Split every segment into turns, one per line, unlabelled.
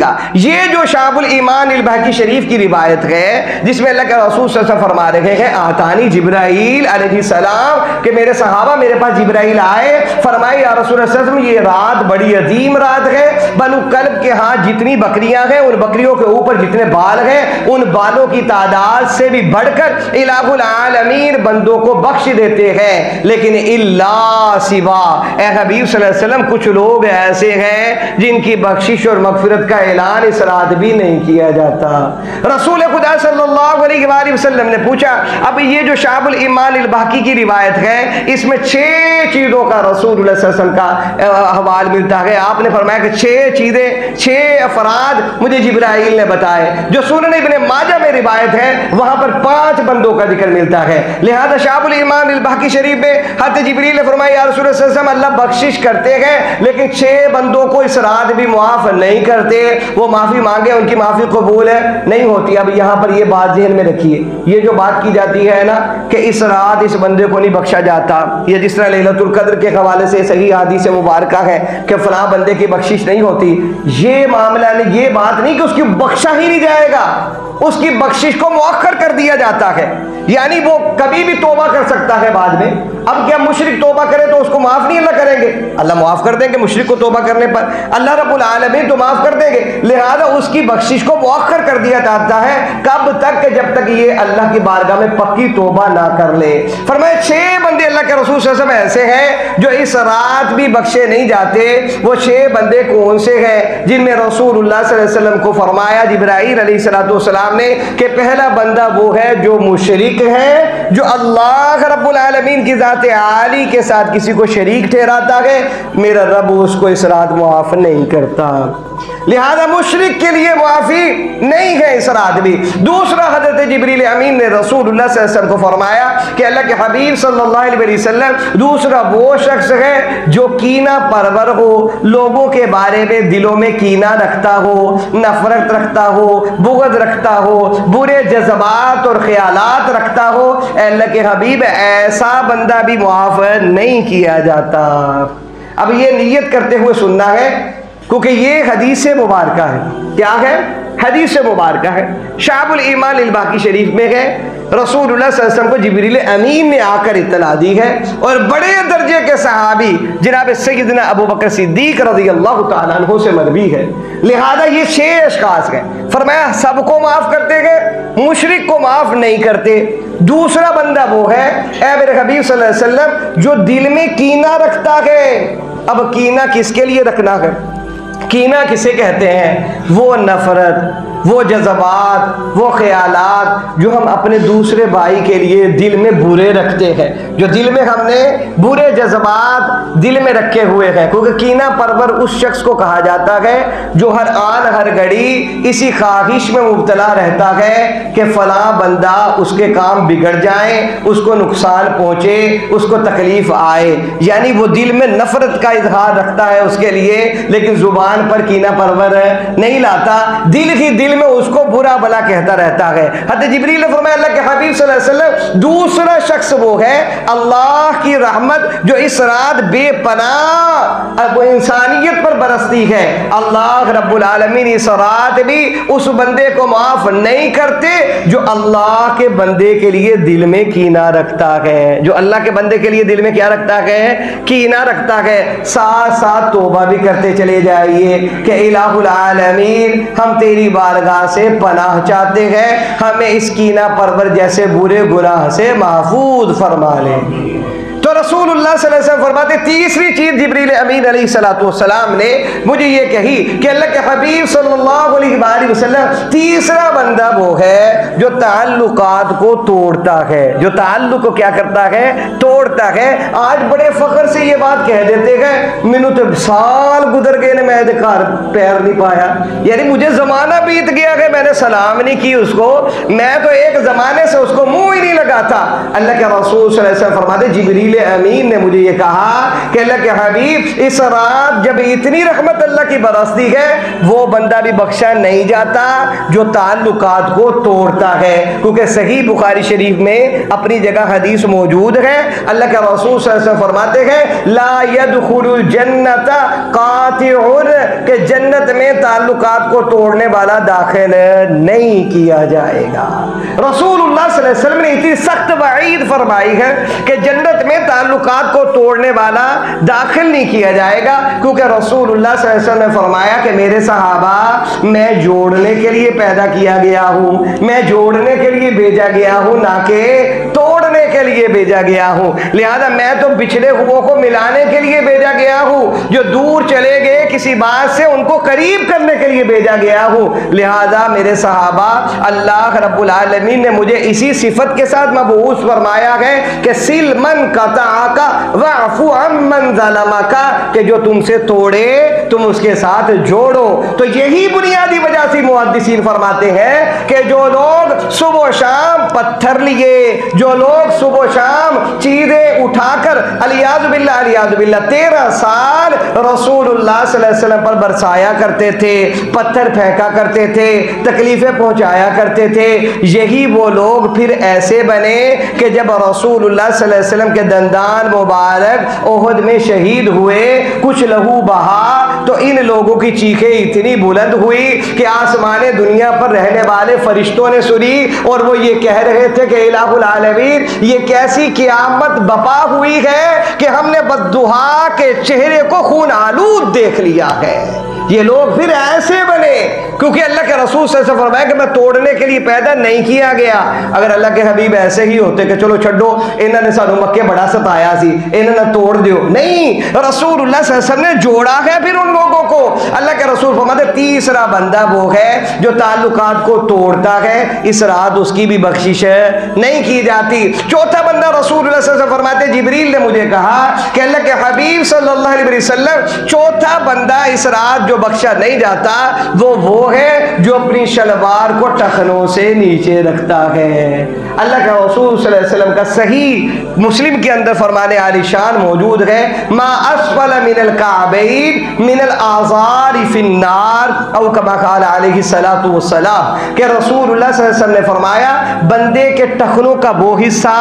देखिएगा, ये जो शाबुल ईमान अल बहकी शरीफ की रिवायत है जिसमें अल्लाह के रसूल सल्लल्लाहु अलैहि वसल्लम फरमा रहे हैं आतानी जिब्राइल अलैहिस्सलाम, कि मेरे सहाबा मेरे पास जिब्राइल आए, फरमाए या रसूल अल्लाह ये रात बड़ी अजीम रात है, बनु कल्ब के हाथ जितनी बकरियां हैं उन बकरियों के ऊपर जितने बाल हैं उन बालों की तादाद से भी बढ़कर इलाहुल आलमीन बंदों को बख्श देते हैं, लेकिन इल्ला सिवा ए हबीब सल्लल्लाहु अलैहि वसल्लम कुछ लोग ऐसे हैं जिनकी बख्शिश और मगफिरत का ऐलान इस रात भी नहीं किया जाता। रसूल खुदा सल्लल्लाहु अलैहि वसल्लम ने पूछा, अब ये जो शाबुल ईमान अल बहकी की रिवायत है इसमें 6 चीजों का रसूल सल्लल्लाहु अलैहि वसल्लम का हवाल मिलता है। आपने फरमाया कि 6 चीजें 6 अफराद मुझे जिब्राइल ने बताए। जो सुनन इब्ने माजा में रिवायत है वहां पर 5 बंदों का जिक्र मिलता है। लिहाजा शाबुल ईमान अल बहकी शरीफ में हज़रत जिब्रील ने फरमाया या रसूल सल्लल्लाहु अलैहि वसल्लम अल्लाह बख्शिश करते हैं लेकिन 6 बंदों को इस रात भी मुआफ नहीं करते, वो माफी मांगे उनकी माफी कबूल नहीं होती। अब यहाँ पर ये बात ज़हन में रखिए, ये जो बात की जाती है ना कि इस रात इस बंदे को नहीं बख्शा जाता, ये जिस तरह लैलतुल कद्र के हवाले से सही हदीस मुबारका है कि फलां बंदे की बख्शिश नहीं होती, ये मामला नहीं, ये बात नहीं कि उसकी बख्शा ही नहीं जाएगा, उसकी बख्शिश को मुअक्खर कर दिया जाता है, यानी वो कभी भी तौबा कर सकता है बाद में। अब क्या मुशरिक तौबा करे तो उसको माफ नहीं अल्लाह करेंगे? अल्लाह माफ कर देंगे मुशरिक को तौबा करने पर, अल्लाह रब्बुल आलमीन तो माफ कर देंगे। लिहाजा उसकी बख्शिश को मुअक्खर कर दिया जाता है, कब तक? जब तक ये अल्लाह की बारगाह में पक्की तौबा ना कर ले। फरमाया 6 बंदे अल्लाह के रसूल सल्लल्लाहु अलैहि वसल्लम ऐसे हैं जो इस रात भी बख्शे नहीं जाते। वो 6 बंदे कौन से हैं? जिनमें रसूलुल्लाह सल्लल्लाहु अलैहि वसल्लम को फरमाया जिब्राइल अलैहिस्सलाम ने कि पहला बंदा वो है जो मुशरिक है, जो अल्लाह रब्बुल आलमीन की ज़ात आली के साथ किसी को शरीक ठहराता है, मेरा रब उसको इस रात मुआफ नहीं करता। लिहाजा मुशरिक के लिए मुआफी नहीं है इस रात भी। दूसरा हजरत जिब्रील अमीन ने रसूलुल्लाह सल्लल्लाहु अलैहि वसल्लम को फरमाया कि अल्लाह के हबीब सल्लल्लाहु अलैहि वसल्लम दूसरा वो शख्स है जो कीना परवर हो, लोगों के बारे में दिलों में कीना रखता हो, नफरत रखता हो, बुग़्ज़ रखता हो, बुरे जज्बात और ख्यालात रखता हो, अल्लाह के हबीब ऐसा बंदा भी मुआफ नहीं किया जाता। अब ये नियत करते हुए सुनना है क्योंकि ये हदीस मुबारका है। क्या है? हदीस मुबारका है। शाबुल ईमान अल बहकी शरीफ में है रसूलुल्लाह सल्लल्लाहु अलैहि वसल्लम को जिब्रील अमीन ने आकर इत्तला दी है और बड़े दर्जे के सहाबी जनाब सैयदना अबू बकर सिद्दीक रज़ियल्लाहु ताला अन्हु से मरवी है। लिहाजा ये 6 अशखास हैं। फरमाया सबको माफ करते हैं, मुशरिक को माफ नहीं करते। दूसरा बंदा वो है ऐ मेरे हबीब सल्लल्लाहु अलैहि वसल्लम जो दिल में कीना रखता है। अब कीना किसके लिए रखना है? कीना किसे कहते हैं? वो नफरत, वो जज्बात, वो ख्यालात जो हम अपने दूसरे भाई के लिए दिल में बुरे रखते हैं, जो दिल में हमने बुरे जज्बात दिल में रखे हुए हैं। क्योंकि कीना परवर उस शख्स को कहा जाता है जो हर आन हर घड़ी इसी ख्वाहिश में मुब्तला रहता है कि फलां बंदा उसके काम बिगड़ जाए, उसको नुकसान पहुंचे, उसको तकलीफ आए, यानी वो दिल में नफरत का इजहार रखता है उसके लिए, लेकिन जुबान पर कीना परवर नहीं लाता, दिल ही दिल में उसको बुरा भला कहता रहता है। हज़रत जिब्रील ने फरमाया अल्लाह के हबीब सल्लल्लाहु अलैहि वसल्लम दूसरा शख्स वो है अल्लाह की रहमत जो इस रात बेपनाह वो इंसानियत पर बरसती है। अल्लाह रब्बुल आलमीन इस रात भी उस बंदे को माफ नहीं करते जो अल्लाह के बंदे के लिए दिल में कीना रखता है, जो अल्लाह के बंदे के लिए दिल में क्या रखता है? कीना रखता है। साथ साथ तौबा भी करते चले जाइए कि इलाहुल आलमीन हम तेरी बारगाह से पनाह चाहते हैं, हमें इस कीना परवर जैसे बुरे गुनाह से महफूज फरमा ले। तो रसूलुल्लाह सल्लल्लाहु अलैहि वसल्लम फरमाते तीसरी चीज जिब्रील अमीन अलैहिस्सलाम ने मुझे ये कही कि अल्लाह के हबीब सल्लल्लाहु अलैहि वसल्लम तीसरा बंदा वो है जो ताल्लुकात को तोड़ता है, जो ताल्लुक को क्या करता है? तोड़ता है। आज बड़े फख्र से ये बात कह देते हैं मैनू तो साल गुजर गए ने मैं घर पैर नहीं पाया, यानी मुझे जमाना बीत गया है, मैंने सलाम नहीं की उसको, मैं तो एक जमाने से उसको मुंह ही नहीं लगा था। अल्लाह के रसूल सल्लल्लाहु अलैहि वसल्लम फरमाते जिब्रील अमीन ने मुझे ये कहा कि अल्लाह के हबीब, इस रात जब इतनी रहमत अल्लाह की बरसती है, वो बंदा भी बख्शा नहीं जाता जो ताल्लुकात को तोड़ता है। क्योंकि सही बुखारी शरीफ में अपनी जगह हदीस मौजूद है, अल्लाह के रसूल सल्लल्लाहु अलैहि वसल्लम फरमाते हैं, ला यदखुलुल जन्नत कातिउन, के जन्नत में ताल्लुकात को तोड़ने वाला दाखिल नहीं किया जाएगा। रसूलुल्लाह सल्लल्लाहु अलैहि वसल्लम ने इतनी सख्त वईद फरमाई है कि जन्नत में ताल्लुकात को तोड़ने वाला दाखिल नहीं किया जाएगा। क्योंकि रसूलुल्लाह सल्लल्लाहु अलैहि वसल्लम ने फरमाया कि मेरे सहाबा, मैं जोड़ने के लिए पैदा किया गया हूँ, मैं जोड़ने के लिए भेजा गया हूँ, ना कि तोड़ने के लिए भेजा गया हूँ। लिहाजा मैं तो बिछड़े हुओं को मिलाने के लिए भेजा गया हूँ, जो दूर चले गए किसी बात से उनको करीब करने के लिए भेजा गया हूँ। लिहाजा मेरे सहाबा, अल्लाह रब्बुल आलमीन ने मुझे इसी सिफत के साथ मबऊस फरमाया है कि सिल मन कताका वअफु अम्मन ज़लमका, कि जो तुमसे तोड़े तुम उसके साथ जोड़ो। तो यही बुनियादी वजह से मुहद्दिसीन फरमाते हैं कि जो लोग सुबह शाम पत्थर लिए, जो लोग सुबह शाम चीजें उठाकर अलियाज़ु बिल्लाह 13 साल रसूलुल्लाह सल्लल्लाहु अलैहि वसल्लम पर बरसाया करते थे, पत्थर फेंका करते थे, तकलीफें पहुंचाया करते थे, यही वो लोग फिर ऐसे बने कि जब रसूलुल्लाह सल्लल्लाहु अलैहि वसल्लम के दंदान मुबारक ओहद में शहीद हुए, कुछ लहू बहा, तो इन लोगों की चीखें इतनी बुलंद हुई कि आसमाने दुनिया पर रहने वाले फरिश्तों ने सुनी, और वो ये कह रहे थे कि इलाहुल आलमीन, ये कैसी क़यामत बपा हुई है कि हमने बद्दुहा के चेहरे को खून आलूद देख लिया है। ये लोग फिर ऐसे बने क्योंकि अल्लाह के रसूल से फरमाया कि मैं तोड़ने के लिए पैदा नहीं किया गया। अगर अल्लाह के हबीब ऐसे ही होते कि चलो छो इन्होंने सानू मक्के बड़ा सताया सी, इन्होंने तोड़ दियो, नहीं, रसूलुल्लाह सल्लल्लाहु अलैहि वसल्लम ने जोड़ा है फिर उन लोगों को। अल्लाह के रसूल फरमाते तीसरा बंदा वो है जो ताल्लुकात को तोड़ता है, इस रात उसकी भी बख्शिश नहीं की जाती। चौथा बंदा रसूलुल्लाह सल्लल्लाहु अलैहि वसल्लम फरमाते जिब्रील ने मुझे कहा कि अल्लाह के हबीब सल्लल्लाहु अलैहि वसल्लम, चौथा बंदा इस रात जो बख्शा नहीं जाता वो है जो अपनी शलवार को टखनों से नीचे रखता है। अल्लाह के रसूल सल्लल्लाहु अलैहि वसल्लम का सही मुस्लिम के अंदर फरमाने आलिशान मौजूद है, मा अस्फल मिनल काबैन मिनल आज़ार फिन्नार औ कमा क़ाल अलैहि सलातु वस्सलाम, कि रसूलुल्लाह सल्लल्लाहु अलैहि वसल्लम ने फरमाया बंदे के टखनों का वो हिस्सा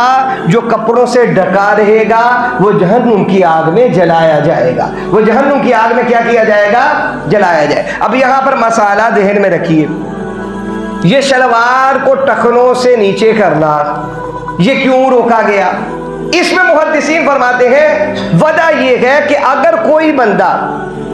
जो कपड़ों से ढका रहेगा वो जहन्नुम की आग में जलाया जाएगा। वो जहन्नुम की आग में क्या किया जाएगा? जलाया जाए। अब यहाँ पर मसाला ज़हन में रखिए, ये शलवार को टखनों से नीचे करना ये क्यों रोका गया? इसमें मुहद्दिसीन फरमाते हैं वजह यह है कि अगर कोई बंदा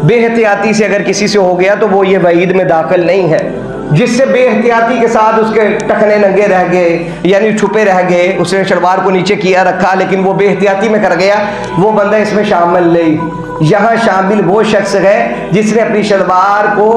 बेहतियाती से अगर किसी से हो गया तो वो ये वईद में दाखिल नहीं है। जिससे बेहतियाती के साथ उसके टखने नंगे रह गए यानी छुपे रह गए, उसने शलवार को नीचे किया रखा लेकिन वो बेहतियाती में कर गया, वो बंदा इसमें शामिल नहीं। यहाँ शामिल वो शख्स है जिसने अपनी शलवार को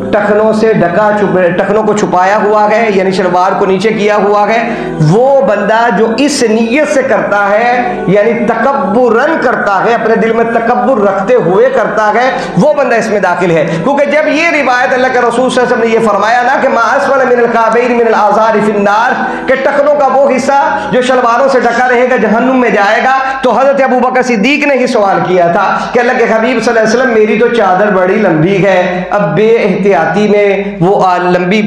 टखनों से ढका, टखनों को छुपाया हुआ है यानी शलवार को नीचे किया हुआ है। वो बंदा जो इस नीयत से करता है यानी तकब्बुरन करता है, अपने दिल में तकब्बुर रखते हुए करता है, वो बंदा इसमें दाखिल है। क्योंकि जब ये रिवायत अल्लाह के रसूल सल्लल्लाहु अलैहि वसल्लम ने ये फरमाया ना कि मा अस्फल मिनल काबैन मिनल आज़ार फिन्नार, के टखनों का वो हिस्सा जो शलवारों से ढका रहेगा जहन्नुम में जाएगा, तो हजरत अबू बकर सिद्दीक ने ही सवाल किया था कि अल्लाह के हबीब सल्लल्लाहु अलैहि वसल्लम मेरी तो चादर बड़ी लंबी है, अब बेएहतियाती में वो लंबी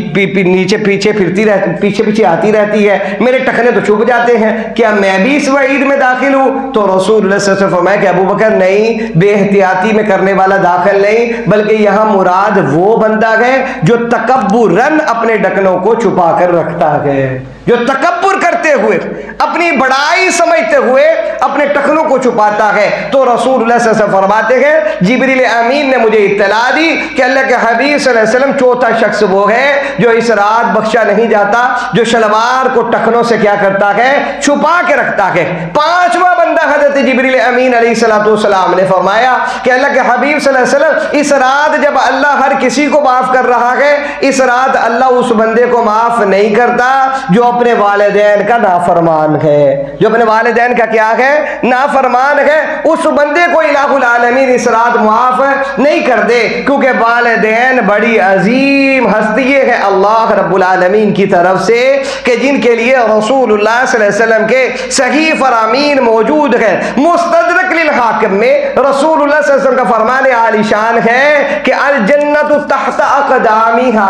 नीचे पीछे फिरती रहती, पीछे पीछे आती रहती है, मेरे टखने तो छुप जाते हैं, क्या मैं भी इस वईद में दाखिल हूँ? तो रसूलुल्लाह सल्लल्लाहु अलैहि वसल्लम फरमाया कि अबू बकर नहीं, बेएहतियाती में करने वाला दाखिल नहीं, बल्कि यहाँ मुराद वो बंदा है जो तकब्बुरन अपने ढकनों को छुपा कर रखता है, जो तकब्बुर करते हुए अपनी बड़ाई समझते हुए अपने टखनों को छुपाता है। तो रसूलुल्लाह सल्लल्लाहु अलैहि वसल्लम फरमाते हैं जिब्रील अमीन ने मुझे इत्तला दी कि अल्लाह के हबीब सल्लल्लाहु अलैहि वसल्लम चौथा शख्स वो है जो इस रात बख्शा नहीं जाता, जो शलवार को टखनों से क्या करता है? छुपा के रखता है। पांचवा बंदा हजरत जिब्रील अमीन अलैहिस्सलाम ने फरमाया कि अल्लाह के हबीब सल्लल्लाहु अलैहि वसल्लम इस रात जब अल्लाह हर किसी को माफ कर रहा है, इस रात अल्लाह उस बंदे को माफ नहीं करता जो अपने वालिदैन का नाफरमान है, जो अपने वालिदैन का क्या है, नाफरमान है, उस बंदे को इलाहुल आलमीन इस रात मुआफ नहीं कर दे, क्योंकि वालिदैन बड़ी अजीम हस्ती है अल्लाह रब्बुल आलमीन की तरफ से कि जिनके लिए रसूलुल्लाह सल्लल्लाहु अलैहि वसल्लम के सही फरामीन मौजूद है। मुस्तदरक लिल हाकिम में रसूलुल्लाह सल्लल्लाहु अलैहि वसल्लम का फरमान आलिशान है कि अल जन्नतु तहत अक़दामिहा,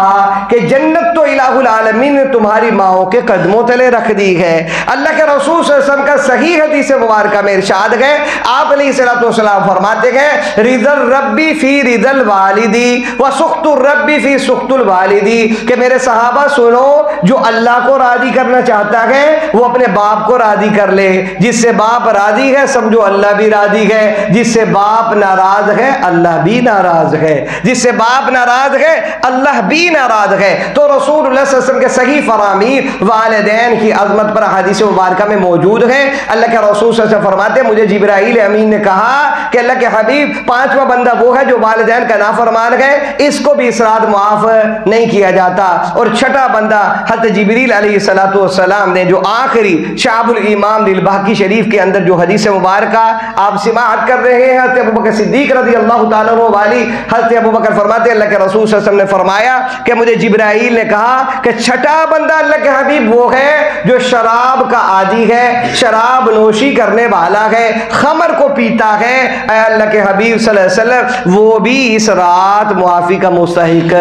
कि जन्नत तो इलाहुल आलमीन ने तुम्हारी माओं के कदमों तले रख दी है। अल्लाह के रसूल सल्लल्लाहु अलैहि वसल्लम का सही हदीस मुबारक में इरशाद है, आप अलैहिस्सलातु वस्सलाम फरमाते हैं रिदल रब्बी फी रिदल वालिदी व सुख्तुर रब्बी फी सुख्तुल वालिदी, कि मेरे सहाबा सुनो, जो अल्लाह को राजी करना चाहता है वो अपने बाप को राजी कर ले, जिससे बाप राजी है समझो अल्लाह भी राजी है, जिससे बाप नाराज है अल्लाह भी नाराज है, जिससे बाप नाराज है अल्लाह भी नाराज है। तो रसूलुल्लाह सल्लल्लाहु अलैहि वसल्लम के सही फरामीन वालिदैन की अजमत पर हदीस मुबारक में मौजूद है। अल्लाह के रसूल सल्लल्लाहु अलैहि वसल्लम फरमाते, मुझे जिब्राईल अमीन ने कहा कि अल्लाह के हबीब, पांचवा बंदा वो है जो वालिदैन का नाफरमान है, इसको भी इस रात माफ नहीं किया जाता। और छठा बंदा हज़रत जिब्रील अलैहिस्सलातु वस्सलाम ने जो आखिरी शाबुल ईमान लिल बहकी शरीफ के अंदर जो हदीस मुबारक आप सिमाअत कर रहे हैं, हज़रत अबू बकर सिद्दीक रज़ी अल्लाह तआला अन्हु वाली हज़रत अबू बकर फरमाते, अल्लाह के रसूल सल्लल्लाहु अलैहि वसल्लम ने फरमाया कि मुझे जिब्राईल ने कहा कि छठा बंदा अल्लाह के हबीब वो है जो शराब का आदी है, शराब नोशी करने वाला है, खमर को पीता है। अल्लाह के हबीब सल्लल्लाहु अलैहि वसल्लम वो भी इस रात मुआफी का मुस्तहिक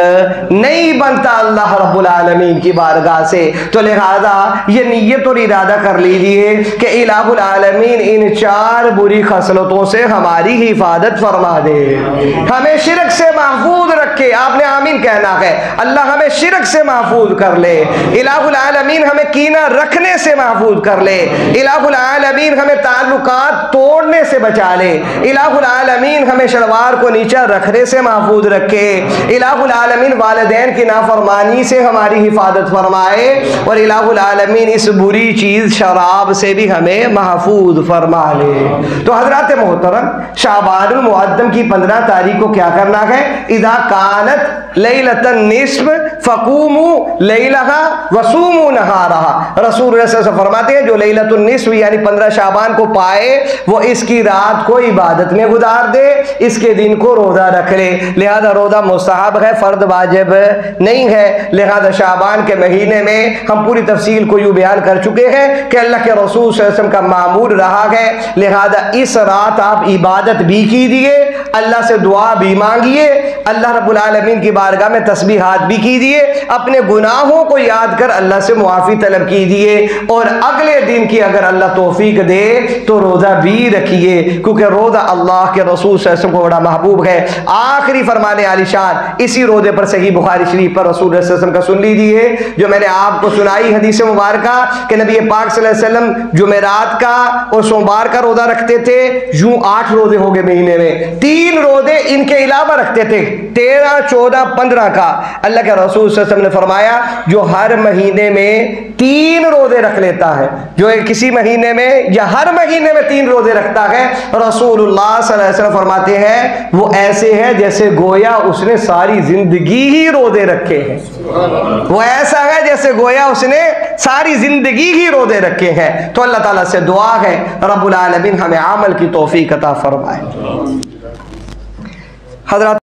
नहीं बनता अल्लाह रब्बुल आलमीन की बारगाह से। तो लिहाजा ये नियत और इरादा कर लीजिए कि इलाहुल आलमीन इन चार बुरी खसलतों से हमारी हिफाजत फरमा दे, हमें शिरक से महफूज रखे। आपने आमीन कहना है, अल्लाह हमें शिरक से महफूज कर ले, इलाहुल आलमीन हमें कीना रखने से महफूज कर ले, इलाहुल आलमीन हमें ताल्लुकात तोड़ने से बचा ले, इलाहुल आलमीन हमें शलवार को नीचा रखने से महफूज रखे, इलाहुल आलमीन वालिदैन की नाफरमानी से हमारी हिफाजत फरमाए, और इलाहुल आलमीन इस बुरी चीज शराब से भी हमें महफूज फरमा ले। तो हजरात मोहतरम, शाबानुल मुअद्दम की 15 तारीख को क्या करना है, इदा कानत लैलतन निस्फ फकूमू लैलहा वसूमू नहारहा। रसूल सल्लल्लाहु अलैहि वसल्लम फरमाते हैं जो लैलतुन निस्फ यानी 15 शाबान को पाए वो इसकी रात को इबादत में गुजार दे, इसके दिन को रोजा रख ले। लिहाजा रोजा मुस्तहब है, फर्द वाजिब नहीं है। लिहाजा शाबान के महीने में हम पूरी तफसील को यूं बयान कर चुके हैं कि अल्लाह के रसूल सल्लल्लाहु अलैहि वसल्लम का मामूल रहा है। लिहाजा इस रात आप इबादत भी कीजिए, अल्लाह से दुआ भी मांगिए, अल्लाह रब्बुल आलमीन की बारगाह में तस्बीहात भी कीजिए, अपने गुनाहों को याद कर अल्लाह से मुआफ़ी तलब कीजिए, और अगले दिन की अगर अल्लाह तौफीक दे तो रोज़ा भी रखिए, क्योंकि रोज़ा अल्लाह के रसूल सल्लल्लाहु अलैहि वसल्लम को बड़ा महबूब है। आखिरी फरमाने आलिशान इसी रोज़े पर सही बुखारी शरीफ पर रसूल सल्लल्लाहु अलैहि वसल्लम का सुन लीजिए, जो मैंने आपको सुनाई हदीस मुबारक कि नबी पाक सल्लल्लाहु अलैहि वसल्लम जुमेरात का और सोमवार का रोज़ा रखते थे। यूं 8 रोज़े हो गए महीने में, 3 रोज़े इनके अलावा रखते थे, 13, 14, 15 का। अल्लाह के रसूल सल्लल्लाहु अलैहि वसल्लम ने फरमाया जो हर महीने में 3 रोज़े रख लेता है, जो किसी महीने में या हर महीने में 3 रोज़े रखता है, रसूलुल्लाह सल्लल्लाहु अलैहि वसल्लम फरमाते हैं वो ऐसे है जैसे गोया उसने सारी जिंदगी ही रोज़े रखे हैं। वो ऐसा है जैसे गोया उसने सारी जिंदगी ही रोज़े रखे हैं। तो अल्लाह ताला से दुआ है रब्बुल आलमीन हमें अमल की तौफीक अता फरमाए। हज़रात